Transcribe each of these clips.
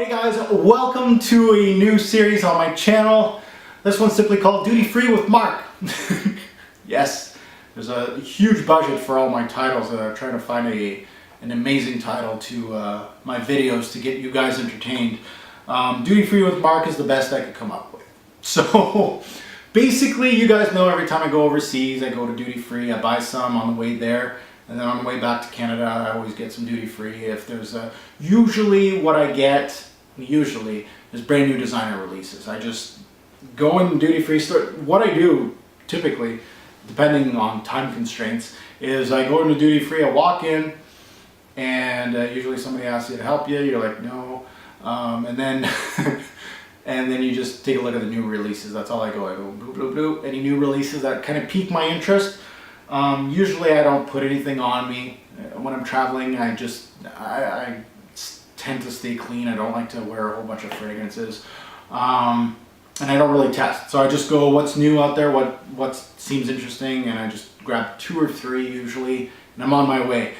Hey guys, welcome to a new series on my channel. This one's simply called Duty Free with Mark. Yes, there's a huge budget for all my titles. I'm trying to find an amazing title to my videos to get you guys entertained. Duty Free with Mark is the best I could come up with. So basically, you guys know every time I go overseas, I go to Duty Free, I buy some on the way there. And then on the way back to Canada, I always get some duty free. If there's usually what I get, usually, is brand new designer releases. I just go in duty free store. What I do, typically, depending on time constraints, is I go into duty free, I walk in, and usually somebody asks you to help you, you're like, no. And then and then you just take a look at the new releases. That's all I go. I go, bloop, bloop, bloop. Any new releases that kind of pique my interest. Usually I don't put anything on me. When I'm traveling, I tend to stay clean. I don't like to wear a whole bunch of fragrances. And I don't really test. So I just go, what's new out there, what seems interesting, and I just grab 2 or 3 usually, and I'm on my way.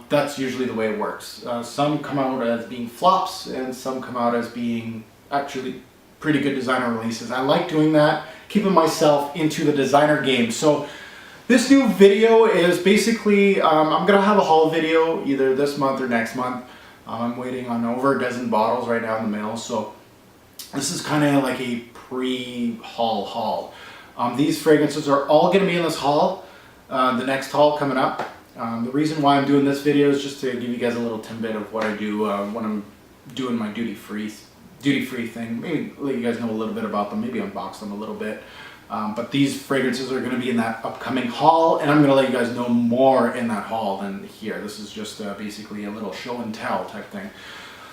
That's usually the way it works. Some come out as being flops, and some come out as being actually pretty good designer releases. I like doing that, keeping myself into the designer game. So this new video is basically, I'm going to have a haul video either this month or next month. I'm waiting on over a dozen bottles right now in the mail, so this is kind of like a pre-haul haul. These fragrances are all going to be in this haul, the next haul coming up. The reason why I'm doing this video is just to give you guys a little tidbit of what I do when I'm doing my duty-free thing. Maybe let you guys know a little bit about them, maybe unbox them a little bit. But these fragrances are going to be in that upcoming haul, and I'm going to let you guys know more in that haul than here. This is just basically a little show and tell type thing.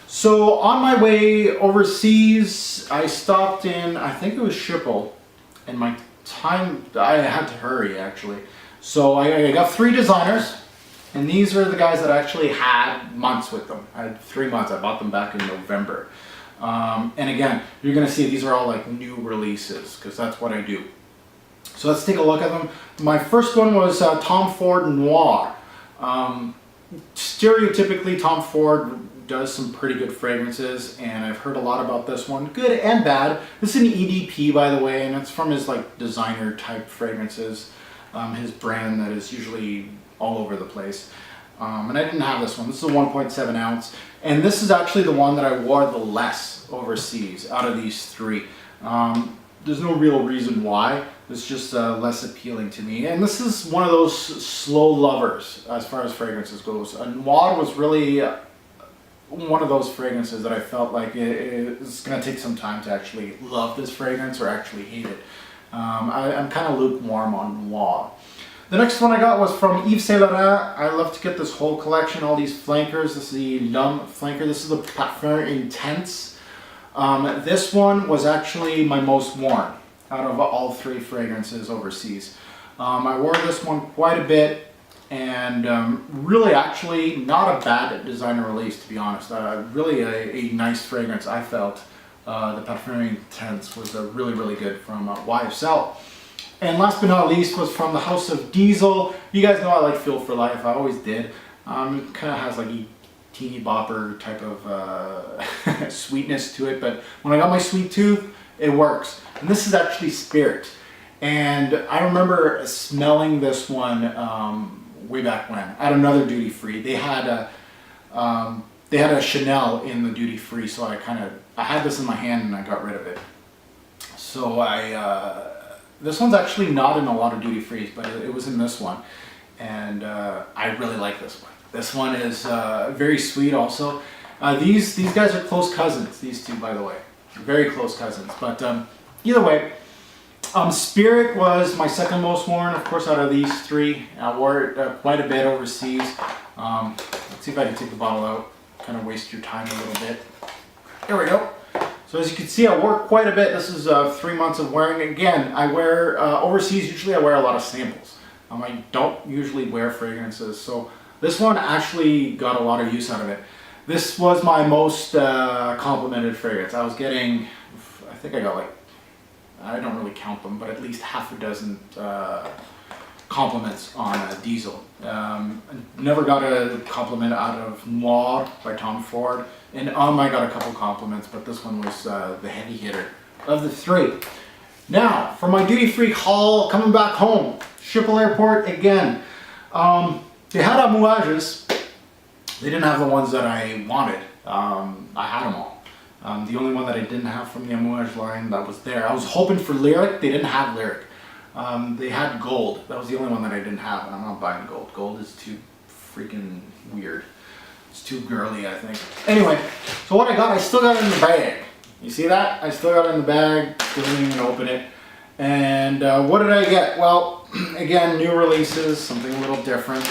So on my way overseas, I stopped in, I think it was Schiphol, and my time, I had to hurry actually. So I got 3 designers, and these are the guys that I actually had months with them. I had 3 months. I bought them back in November. And again, you're going to see these are all like new releases because that's what I do. So let's take a look at them. My first one was Tom Ford Noir. Stereotypically, Tom Ford does some pretty good fragrances, and I've heard a lot about this one, good and bad. This is an EDP, by the way, and it's from his like designer type fragrances, his brand that is usually all over the place. And I didn't have this one. This is a 1.7 ounce. And this is actually the one that I wore the less overseas out of these 3. There's no real reason why. It's just less appealing to me. And this is one of those slow lovers as far as fragrances goes. Noir was really one of those fragrances that I felt like it's going to take some time to actually love this fragrance or actually hate it. I'm kind of lukewarm on Noir. The next one I got was from Yves Saint Laurent. I love to get this whole collection, all these flankers. This is the L'Homme flanker. This is the Parfum Intense. This one was actually my most worn out of all 3 fragrances overseas. I wore this one quite a bit, and really actually not a bad designer release, to be honest. Really a nice fragrance, I felt. The Parfum Intense was really, really good from YSL. And last but not least was from the House of Diesel. You guys know I like Feel for Life. I always did. It kind of has like a teeny bopper type of sweetness to it. But when I got my sweet tooth, it works. And this is actually Spirit. And I remember smelling this one way back when at another duty free. They had a Chanel in the duty free, so I had this in my hand and I got rid of it. So this one's actually not in a lot of duty frees, but it was in this one, and I really like this one. This one is very sweet also. These guys are close cousins, these 2, by the way. Very close cousins, but either way, Spirit was my second most worn, of course, out of these 3. I wore it quite a bit overseas. Let's see if I can take the bottle out, kind of waste your time a little bit. There we go. So as you can see, I wore quite a bit. This is 3 months of wearing. Again, I wear, overseas, usually I wear a lot of samples. I don't usually wear fragrances. So this one actually got a lot of use out of it. This was my most complimented fragrance. I was getting, I think I got like, I don't really count them, but at least half a dozen compliments on Diesel. Never got a compliment out of Noir by Tom Ford, and I got a couple compliments, but this one was the heavy hitter of the three. Now, for my duty-free haul, coming back home, Schiphol Airport again. They had amouages. They didn't have the ones that I wanted. I had them all. The only one that I didn't have from the amouage line that was there, I was hoping for Lyric. They didn't have Lyric. They had gold. That was the only one that I didn't have, and I'm not buying gold. Gold is too freaking weird. It's too girly, I think. Anyway, so what I got, I still got it in the bag. You see that? I still got it in the bag. Still didn't even open it. And what did I get? Well, again, new releases, something a little different.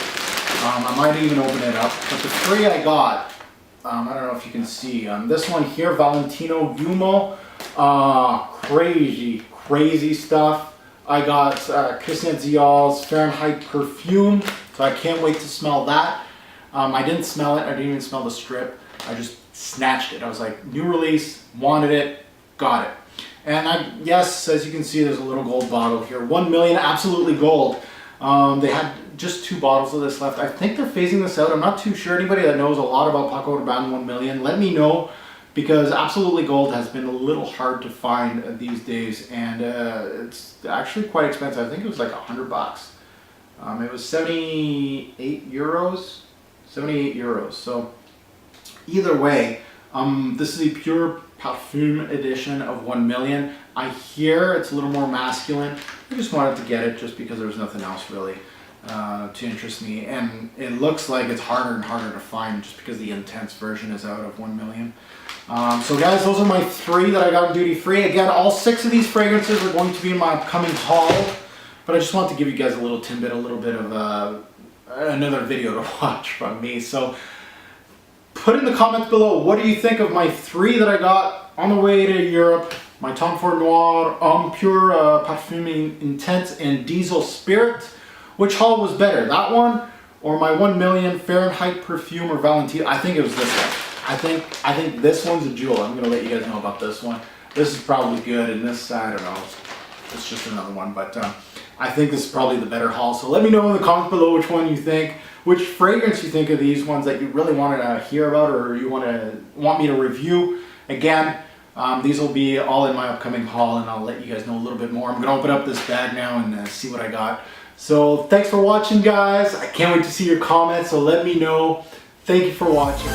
I might even open it up. But the three I got, I don't know if you can see. This one here, Valentino Gumo. Crazy stuff. I got Christian Dior's Fahrenheit Perfume, so I can't wait to smell that. I didn't smell it, I didn't even smell the strip. I just snatched it. I was like, new release, wanted it, got it. And yes, as you can see, there's a little gold bottle here. 1 million, absolutely gold. They had just 2 bottles of this left. I think they're phasing this out. I'm not too sure. Anybody that knows a lot about Paco Rabanne 1 million, let me know. Because Absolutely Gold has been a little hard to find these days, and it's actually quite expensive. I think it was like $100. It was 78 euros. 78 euros. So either way, this is a pure Perfume edition of 1 million. I hear it's a little more masculine. I just wanted to get it just because there was nothing else really to interest me, and it looks like it's harder and harder to find just because the intense version is out of 1 million. So guys, those are my 3 that I got duty free. Again, all 6 of these fragrances are going to be in my upcoming haul, but I just want to give you guys a little tidbit, a little bit of another video to watch from me. So put in the comments below, what do you think of my 3 that I got on the way to Europe? My Tom Ford Noir, Pure Parfum Intense, and Diesel Spirit. Which haul was better, that one or my 1 million Fahrenheit Perfume or Valentino? I think it was this one. I think this one's a jewel. I'm gonna let you guys know about this one. This is probably good, and this, I don't know, it's just another one, but I think this is probably the better haul. So let me know in the comments below which one you think, which fragrance you think of these ones that you really want to hear about or you want me to review. Again, these will be all in my upcoming haul, and I'll let you guys know a little bit more. I'm gonna open up this bag now and see what I got. So thanks for watching, guys. I can't wait to see your comments, so let me know. Thank you for watching.